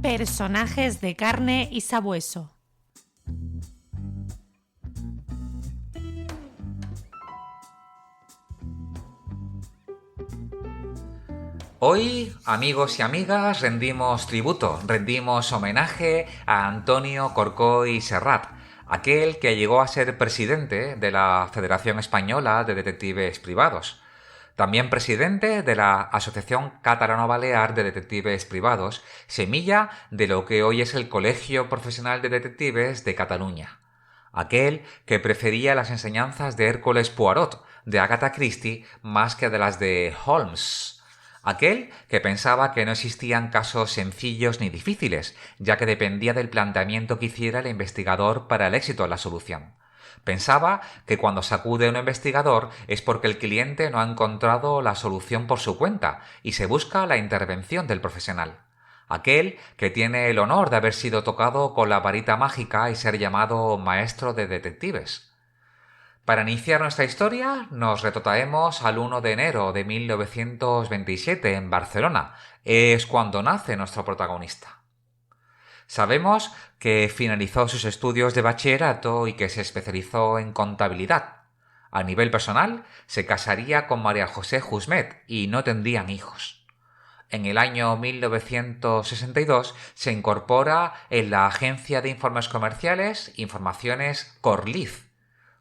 Personajes de carne y sabueso. Hoy, amigos y amigas, rendimos homenaje a Antonio Corcoy Serrat, aquel que llegó a ser presidente de la Federación Española de Detectives Privados, también presidente de la Asociación Catalano-Balear de Detectives Privados, semilla de lo que hoy es el Colegio Profesional de Detectives de Cataluña. Aquel que prefería las enseñanzas de Hércules Poirot, de Agatha Christie, más que de las de Holmes. Aquel que pensaba que no existían casos sencillos ni difíciles, ya que dependía del planteamiento que hiciera el investigador para el éxito en la solución. Pensaba que cuando se acude a un investigador es porque el cliente no ha encontrado la solución por su cuenta y se busca la intervención del profesional. Aquel que tiene el honor de haber sido tocado con la varita mágica y ser llamado maestro de detectives. Para iniciar nuestra historia, nos retrotraemos al 1 de enero de 1927 en Barcelona. Es cuando nace nuestro protagonista. Sabemos que finalizó sus estudios de bachillerato y que se especializó en contabilidad. A nivel personal, se casaría con María José Jusmet y no tendrían hijos. En el año 1962 se incorpora en la agencia de informes comerciales Informaciones Corliz.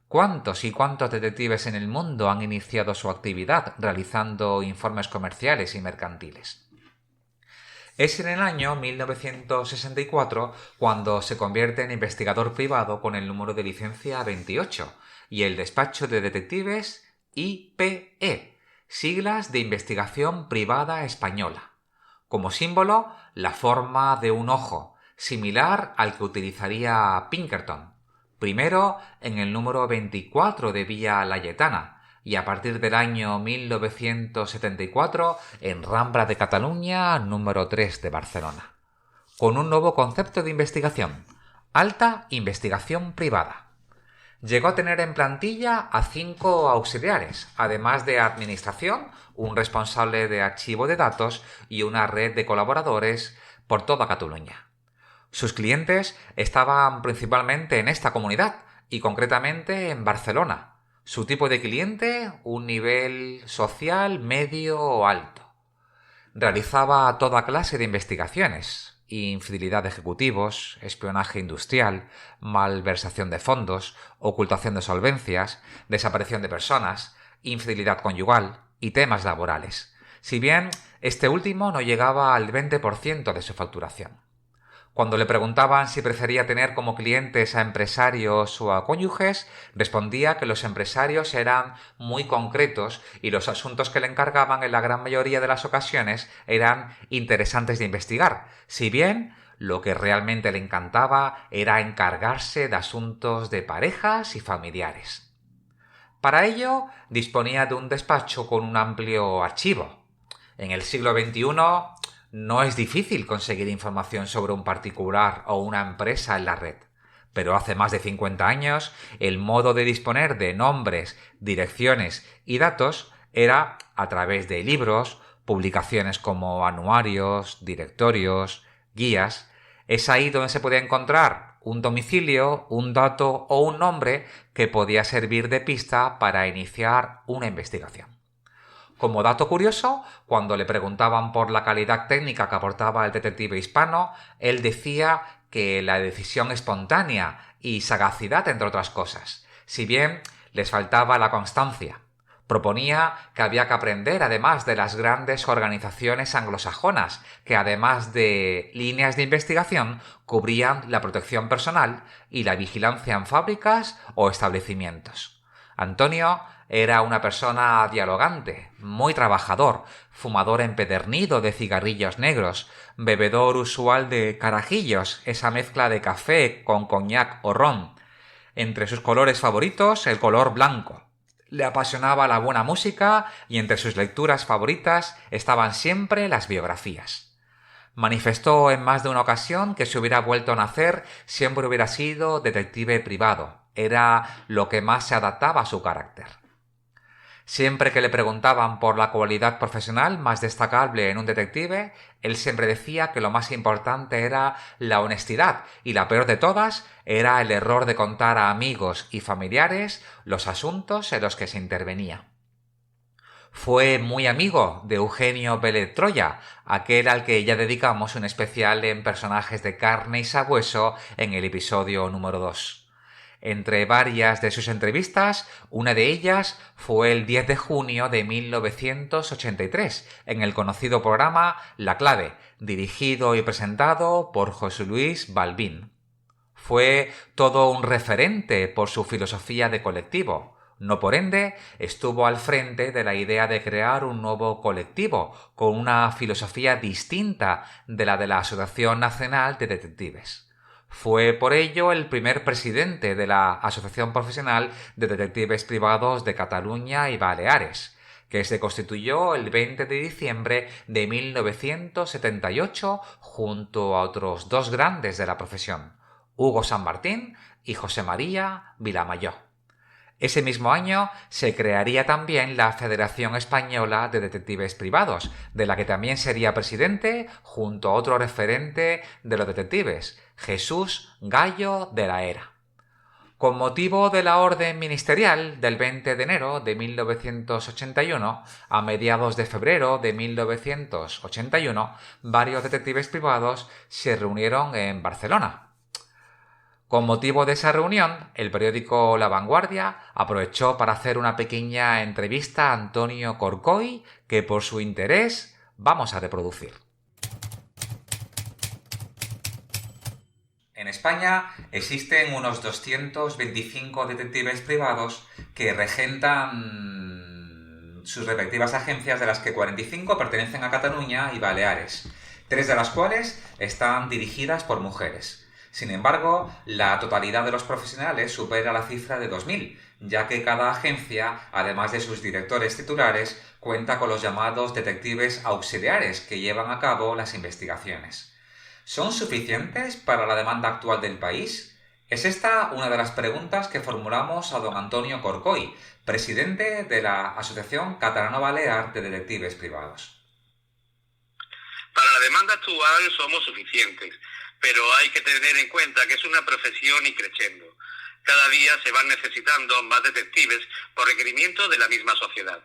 ¿Cuántos y cuántos detectives en el mundo han iniciado su actividad realizando informes comerciales y mercantiles? Es en el año 1964 cuando se convierte en investigador privado con el número de licencia 28 y el despacho de detectives IPE, siglas de Investigación Privada Española. Como símbolo, la forma de un ojo, similar al que utilizaría Pinkerton. Primero en el número 24 de Vía Laietana y a partir del año 1974 en Rambla de Cataluña, número 3 de Barcelona. Con un nuevo concepto de investigación, alta investigación privada. Llegó a tener en plantilla a 5 auxiliares, además de administración, un responsable de archivo de datos y una red de colaboradores por toda Cataluña. Sus clientes estaban principalmente en esta comunidad y concretamente en Barcelona. Su tipo de cliente, un nivel social medio o alto. Realizaba toda clase de investigaciones: infidelidad de ejecutivos, espionaje industrial, malversación de fondos, ocultación de solvencias, desaparición de personas, infidelidad conyugal y temas laborales. Si bien este último no llegaba al 20% de su facturación. Cuando le preguntaban si prefería tener como clientes a empresarios o a cónyuges, respondía que los empresarios eran muy concretos y los asuntos que le encargaban en la gran mayoría de las ocasiones eran interesantes de investigar, si bien lo que realmente le encantaba era encargarse de asuntos de parejas y familiares. Para ello, disponía de un despacho con un amplio archivo. En el siglo XXI no es difícil conseguir información sobre un particular o una empresa en la red, pero hace más de 50 años el modo de disponer de nombres, direcciones y datos era a través de libros, publicaciones como anuarios, directorios, guías. Es ahí donde se podía encontrar un domicilio, un dato o un nombre que podía servir de pista para iniciar una investigación. Como dato curioso, cuando le preguntaban por la calidad técnica que aportaba el detective hispano, él decía que la decisión espontánea y sagacidad, entre otras cosas, si bien les faltaba la constancia. Proponía que había que aprender además de las grandes organizaciones anglosajonas, que además de líneas de investigación cubrían la protección personal y la vigilancia en fábricas o establecimientos. Antonio era una persona dialogante, muy trabajador, fumador empedernido de cigarrillos negros, bebedor usual de carajillos, esa mezcla de café con coñac o ron. Entre sus colores favoritos, el color blanco. Le apasionaba la buena música y entre sus lecturas favoritas estaban siempre las biografías. Manifestó en más de una ocasión que si hubiera vuelto a nacer siempre hubiera sido detective privado. Era lo que más se adaptaba a su carácter. Siempre que le preguntaban por la cualidad profesional más destacable en un detective, él siempre decía que lo más importante era la honestidad y la peor de todas era el error de contar a amigos y familiares los asuntos en los que se intervenía. Fue muy amigo de Eugenio Pérez Troya, aquel al que ya dedicamos un especial en Personajes de carne y sabueso en el episodio número 2. Entre varias de sus entrevistas, una de ellas fue el 10 de junio de 1983, en el conocido programa La Clave, dirigido y presentado por José Luis Balbín. Fue todo un referente por su filosofía de colectivo. No por ende, estuvo al frente de la idea de crear un nuevo colectivo con una filosofía distinta de la Asociación Nacional de Detectives. Fue por ello el primer presidente de la Asociación Profesional de Detectives Privados de Cataluña y Baleares, que se constituyó el 20 de diciembre de 1978 junto a otros dos grandes de la profesión, Hugo San Martín y José María Vilamayó. Ese mismo año se crearía también la Federación Española de Detectives Privados, de la que también sería presidente junto a otro referente de los detectives, Jesús Gallo de la Hera. Con motivo de la orden ministerial del 20 de enero de 1981, a mediados de febrero de 1981, varios detectives privados se reunieron en Barcelona. Con motivo de esa reunión, el periódico La Vanguardia aprovechó para hacer una pequeña entrevista a Antonio Corcoy que por su interés vamos a reproducir. En España existen unos 225 detectives privados que regentan sus respectivas agencias, de las que 45 pertenecen a Cataluña y Baleares, 3 de las cuales están dirigidas por mujeres. Sin embargo, la totalidad de los profesionales supera la cifra de 2.000, ya que cada agencia, además de sus directores titulares, cuenta con los llamados detectives auxiliares que llevan a cabo las investigaciones. ¿Son suficientes para la demanda actual del país? Es esta una de las preguntas que formulamos a don Antonio Corcoy, presidente de la Asociación Catalano-Balear de Detectives Privados. Para la demanda actual somos suficientes, pero hay que tener en cuenta que es una profesión y creciendo. Cada día se van necesitando más detectives por requerimiento de la misma sociedad.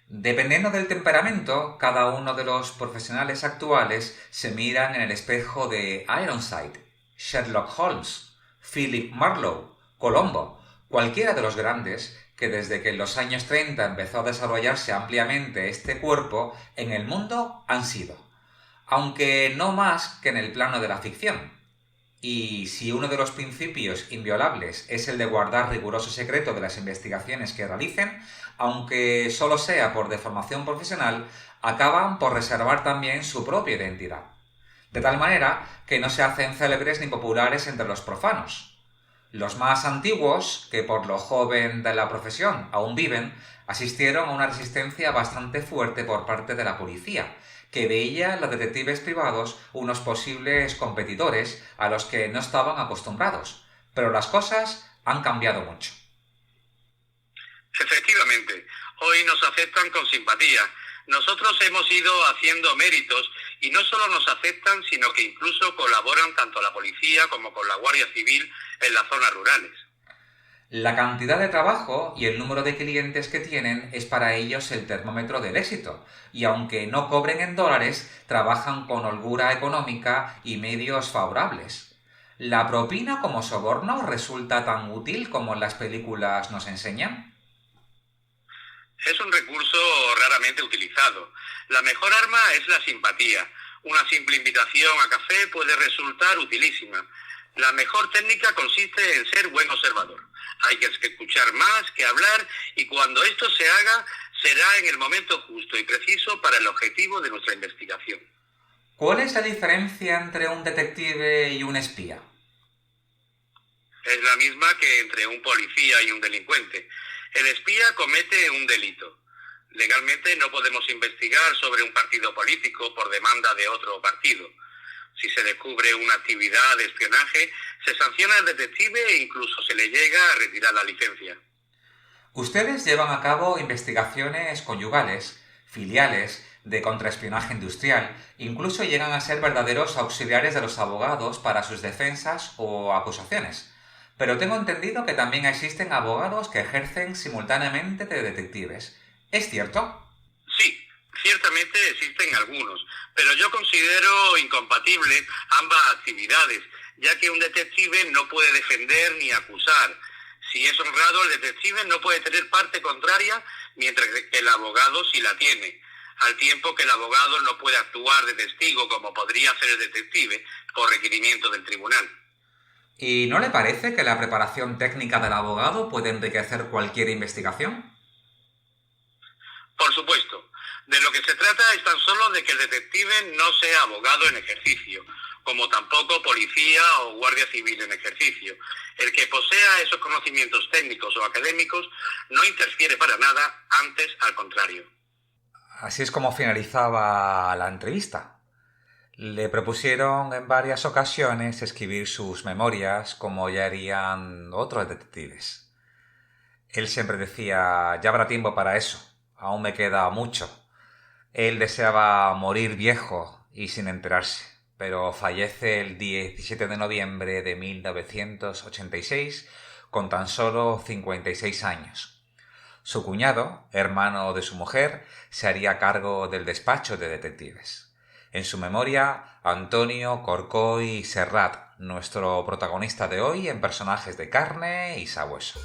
Dependiendo del temperamento, cada uno de los profesionales actuales se miran en el espejo de Ironside, Sherlock Holmes, Philip Marlowe, Colombo, cualquiera de los grandes que desde que en los años 30 empezó a desarrollarse ampliamente este cuerpo en el mundo han sido, aunque no más que en el plano de la ficción. Y si uno de los principios inviolables es el de guardar riguroso secreto de las investigaciones que realicen, aunque solo sea por deformación profesional, acaban por reservar también su propia identidad. De tal manera que no se hacen célebres ni populares entre los profanos. Los más antiguos, que por lo joven de la profesión aún viven, asistieron a una resistencia bastante fuerte por parte de la policía, que veía en los detectives privados unos posibles competidores a los que no estaban acostumbrados. Pero las cosas han cambiado mucho. Efectivamente, hoy nos aceptan con simpatía. Nosotros hemos ido haciendo méritos y no solo nos aceptan, sino que incluso colaboran tanto la policía como con la Guardia Civil en las zonas rurales. La cantidad de trabajo y el número de clientes que tienen es para ellos el termómetro del éxito, y aunque no cobren en dólares, trabajan con holgura económica y medios favorables. ¿La propina como soborno resulta tan útil como en las películas nos enseñan? Es un recurso raramente utilizado. La mejor arma es la simpatía. Una simple invitación a café puede resultar utilísima. La mejor técnica consiste en ser buen observador. Hay que escuchar más que hablar y cuando esto se haga será en el momento justo y preciso para el objetivo de nuestra investigación. ¿Cuál es la diferencia entre un detective y un espía? Es la misma que entre un policía y un delincuente. El espía comete un delito. Legalmente no podemos investigar sobre un partido político por demanda de otro partido. Si se descubre una actividad de espionaje, se sanciona al detective e incluso se le llega a retirar la licencia. Ustedes llevan a cabo investigaciones conyugales, filiales, de contraespionaje industrial, incluso llegan a ser verdaderos auxiliares de los abogados para sus defensas o acusaciones. Pero tengo entendido que también existen abogados que ejercen simultáneamente de detectives. ¿Es cierto? Sí, ciertamente existen algunos, pero yo considero incompatibles ambas actividades, ya que un detective no puede defender ni acusar. Si es honrado, el detective no puede tener parte contraria, mientras que el abogado sí la tiene, al tiempo que el abogado no puede actuar de testigo como podría hacer el detective por requerimiento del tribunal. ¿Y no le parece que la preparación técnica del abogado puede enriquecer cualquier investigación? Por supuesto, de lo que se trata es tan solo de que el detective no sea abogado en ejercicio, como tampoco policía o guardia civil en ejercicio. El que posea esos conocimientos técnicos o académicos no interfiere para nada, antes al contrario. Así es como finalizaba la entrevista. Le propusieron en varias ocasiones escribir sus memorias como ya harían otros detectives. Él siempre decía, ya habrá tiempo para eso, aún me queda mucho. Él deseaba morir viejo y sin enterarse, pero fallece el 17 de noviembre de 1986 con tan solo 56 años. Su cuñado, hermano de su mujer, se haría cargo del despacho de detectives. En su memoria, Antonio Corcoy Serrat, nuestro protagonista de hoy en Personajes de Carne y Sabueso.